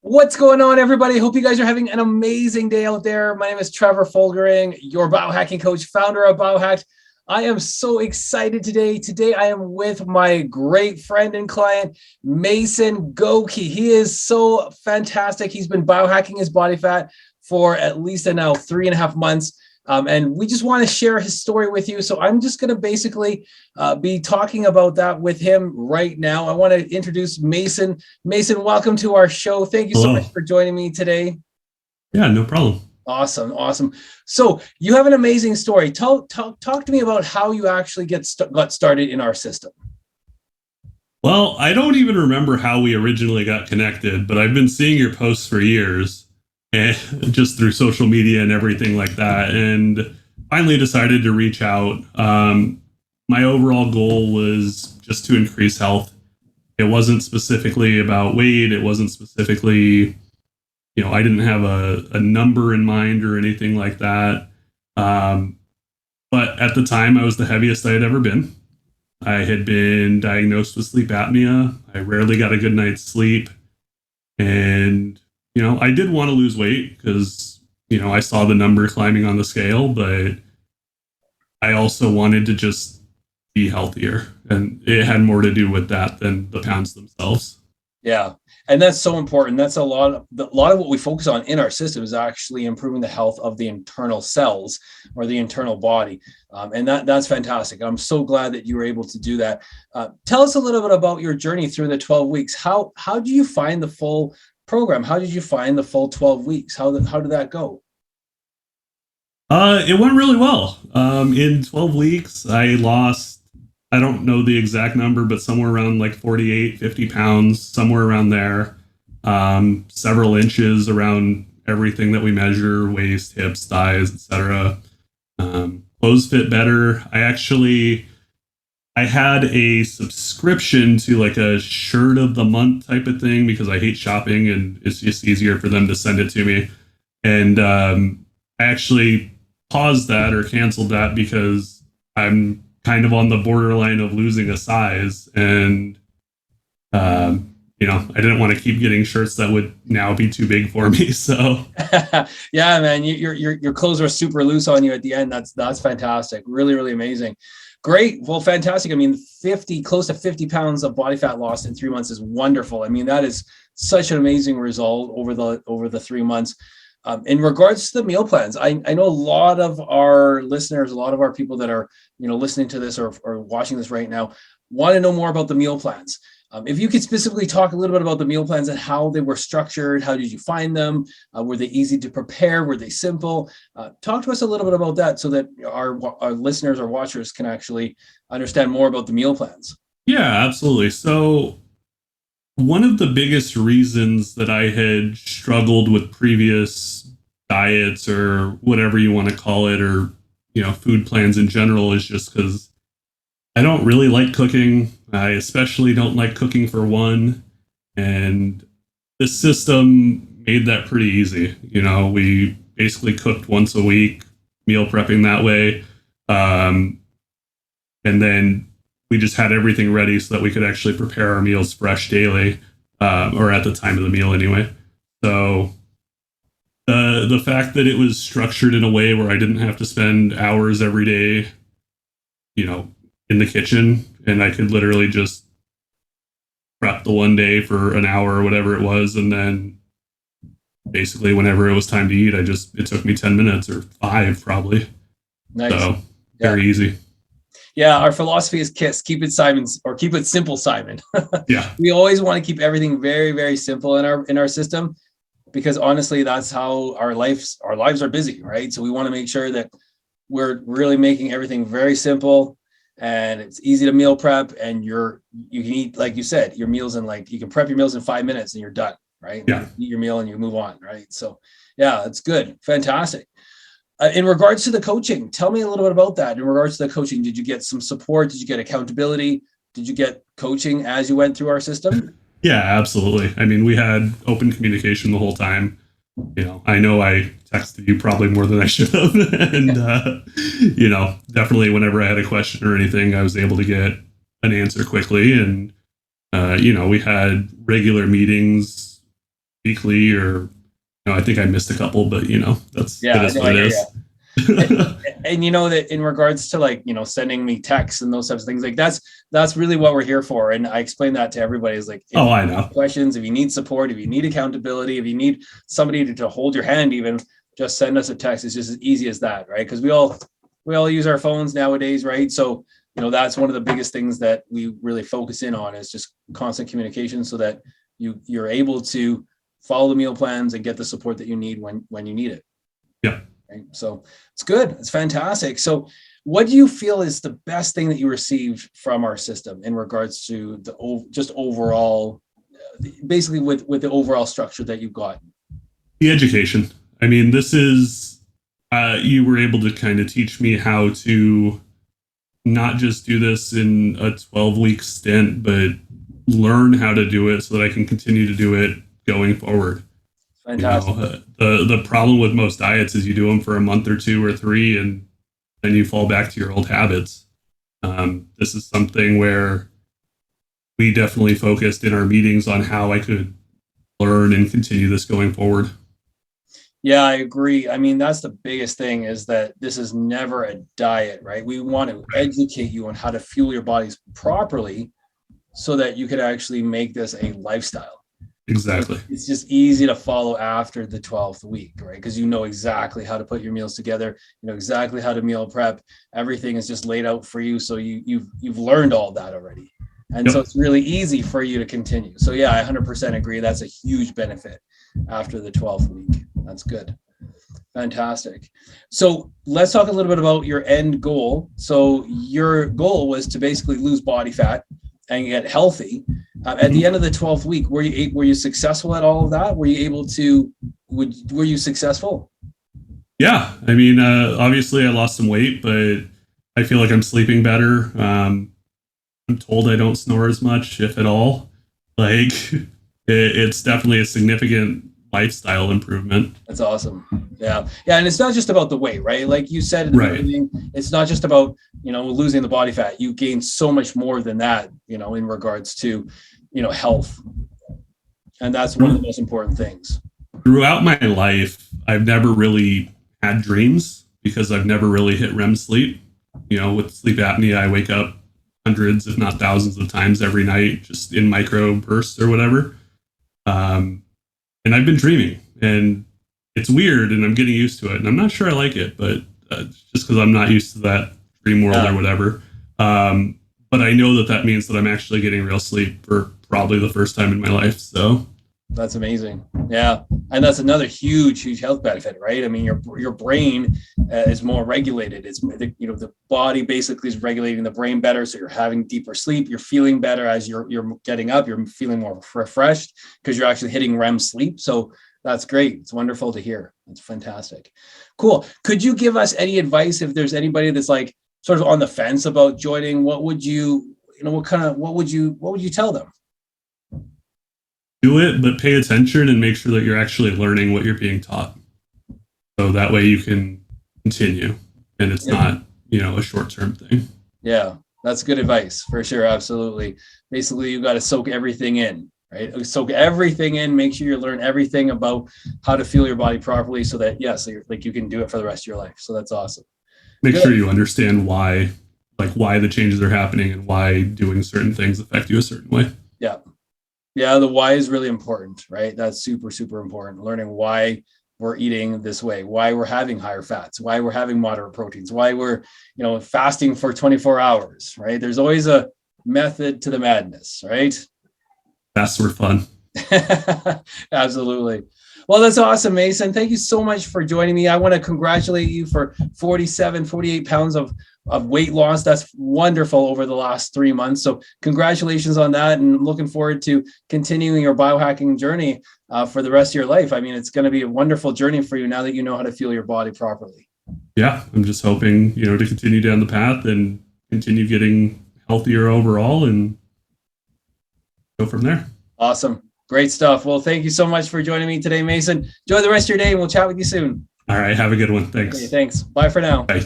What's going on, everybody? Hope you guys are having an amazing day out there. My name is Trevor Folgering, your biohacking coach, founder of Biohack. I am so excited today. Today, I am with my great friend and client, Mason Goki. He is so fantastic. He's been biohacking his body fat for at least now 3.5 months. And we just want to share his story with you. So I'm just going to basically be talking about that with him right now. I want to introduce Mason. Mason, welcome to our show. Thank you so much Hello. for joining me today. Yeah, no problem. Awesome, awesome. So you have an amazing story. Talk to me about how you actually got started in our system. Well, I don't even remember how we originally got connected, but I've been seeing your posts for years and just through social media and everything like that. And finally decided to reach out. My overall goal was just to increase health. It wasn't specifically about weight. It wasn't specifically, I didn't have a number in mind or anything like that. Um, but at the time, I was the heaviest I had ever been. I had been diagnosed with sleep apnea. I rarely got a good night's sleep. And, I did want to lose weight because, I saw the number climbing on the scale, but I also wanted to just be healthier. And it had more to do with that than the pounds themselves. Yeah, and that's so important. That's a lot of what we focus on in our system is actually improving the health of the internal cells or the internal body, and that's fantastic. I'm so glad that you were able to do that. Tell us a little bit about your journey through the 12 weeks. How do you find the full program? How did you find the full 12 weeks? How did that go? It went really well. In 12 weeks, I lost, I don't know the exact number, but somewhere around like 48, 50 pounds, somewhere around there. Several inches around everything that we measure, waist, hips, thighs, etc. Clothes fit better. I had a subscription to like a shirt of the month type of thing because I hate shopping and it's just easier for them to send it to me. And I actually paused that or canceled that because I'm kind of on the borderline of losing a size. And, I didn't want to keep getting shirts that would now be too big for me. So, Yeah, man, your clothes are super loose on you at the end. That's fantastic. Really, really amazing. Great. Well, fantastic. I mean, close to 50 pounds of body fat lost in 3 months is wonderful. I mean, that is such an amazing result over the 3 months. In regards to the meal plans, I know a lot of our listeners, a lot of our people that are listening to this or watching this right now want to know more about the meal plans. If you could specifically talk a little bit about the meal plans and how they were structured, how did you find them? Were they easy to prepare? Were they simple? Talk to us a little bit about that so that our listeners or watchers can actually understand more about the meal plans. yeah, absolutely. So, one of the biggest reasons that I had struggled with previous diets or whatever you want to call it, or, food plans in general, is just because I don't really like cooking. I especially don't like cooking for one. And this system made that pretty easy. We basically cooked once a week, meal prepping that way. Um, and then we just had everything ready so that we could actually prepare our meals fresh daily, or at the time of the meal anyway. So the fact that it was structured in a way where I didn't have to spend hours every day, you know, in the kitchen, and I could literally just prep the one day for an hour or whatever it was, and then basically whenever it was time to eat, it took me 10 minutes or five probably. Nice. So Yeah. very easy. Yeah, our philosophy is KISS, keep it Simon's or keep it simple, Simon. Yeah. We always want to keep everything very, very simple in our system because honestly, that's how our lives are busy, right? So we want to make sure that we're really making everything very simple and it's easy to meal prep and you can eat, like you said, your meals in like you can prep your meals in 5 minutes and you're done, right? Yeah. You eat your meal and you move on, right? So yeah, it's good. Fantastic. In regards to the coaching, tell me a little bit about that. In regards to the coaching, did you get some support? Did you get accountability? Did you get coaching as you went through our system? Yeah, absolutely. I mean, we had open communication the whole time. I know I texted you probably more than I should have. And, definitely whenever I had a question or anything, I was able to get an answer quickly. And, we had regular meetings weekly, or I think I missed a couple, but that's Yeah, it is no, what I it hear is. you. And that in regards to like, sending me texts and those types of things, like that's really what we're here for. And I explain that to everybody is like, if Oh, you I have know. questions, if you need support, if you need accountability, if you need somebody to hold your hand, even just send us a text. It's just as easy as that, right? Because we all use our phones nowadays, right? So, that's one of the biggest things that we really focus in on is just constant communication so that you're able to follow the meal plans and get the support that you need when you need it. Yeah. Right? So it's good. It's fantastic. So what do you feel is the best thing that you received from our system in regards to the just overall, basically with the overall structure that you've got? The education. I mean, this is, you were able to kind of teach me how to not just do this in a 12-week stint, but learn how to do it so that I can continue to do it going forward. Fantastic. The problem with most diets is you do them for a month or two or three, and then you fall back to your old habits. This is something where we definitely focused in our meetings on how I could learn and continue this going forward. Yeah, I agree. I mean, that's the biggest thing is that this is never a diet, right? We want to educate you on how to fuel your bodies properly so that you could actually make this a lifestyle. Exactly. It's just easy to follow after the 12th week, right? Because you know exactly how to put your meals together, you know exactly how to meal prep. Everything is just laid out for you. So you've learned all that already. And so it's really easy for you to continue. So yeah, I 100% agree. That's a huge benefit after the 12th week. That's good. Fantastic. So let's talk a little bit about your end goal. So your goal was to basically lose body fat and get healthy. At the end of the 12th week, were you successful at all of that? Were you able to? Were you successful? Yeah, I mean, obviously I lost some weight, but I feel like I'm sleeping better. I'm told I don't snore as much, if at all. Like, it's definitely a significant lifestyle improvement. That's awesome. Yeah. And it's not just about the weight, right? Like you said at the beginning, it's not just about, losing the body fat. You gain so much more than that, in regards to, health. And that's one of the most important things. Throughout my life, I've never really had dreams because I've never really hit REM sleep. With sleep apnea, I wake up hundreds, if not thousands of times every night, just in micro bursts or whatever. And I've been dreaming, and it's weird, and I'm getting used to it, and I'm not sure I like it, but just because I'm not used to that dream world or whatever. But I know that means that I'm actually getting real sleep for probably the first time in my life. So that's amazing. Yeah. And that's another huge health benefit, right? I mean, your brain is more regulated. It's, the body basically is regulating the brain better. So you're having deeper sleep. You're feeling better as you're getting up. You're feeling more refreshed because you're actually hitting REM sleep. So that's great. It's wonderful to hear. It's fantastic. Cool. Could you give us any advice if there's anybody that's like sort of on the fence about joining? What would you, what would you tell them? Do it, but pay attention and make sure that you're actually learning what you're being taught. So that way you can continue and it's not, a short-term thing. Yeah, that's good advice for sure. Absolutely. Basically, you got to soak everything in, right? Soak everything in, make sure you learn everything about how to fuel your body properly so that, you can do it for the rest of your life. So that's awesome. Make sure you understand why the changes are happening and why doing certain things affect you a certain way. Yeah. Yeah, the why is really important, right? That's super, super important. Learning why we're eating this way, why we're having higher fats, why we're having moderate proteins, why we're, fasting for 24 hours, right? There's always a method to the madness, right? Fasts were fun. Absolutely. Well, that's awesome, Mason. Thank you so much for joining me. I want to congratulate you for 48 pounds of weight loss. That's wonderful over the last 3 months. So congratulations on that. And I'm looking forward to continuing your biohacking journey for the rest of your life. I mean, it's going to be a wonderful journey for you now that you know how to fuel your body properly. Yeah, I'm just hoping, to continue down the path and continue getting healthier overall and go from there. Awesome. Great stuff. Well, thank you so much for joining me today, Mason. Enjoy the rest of your day and we'll chat with you soon. All right. Have a good one. Thanks. Okay, thanks. Bye for now. Bye.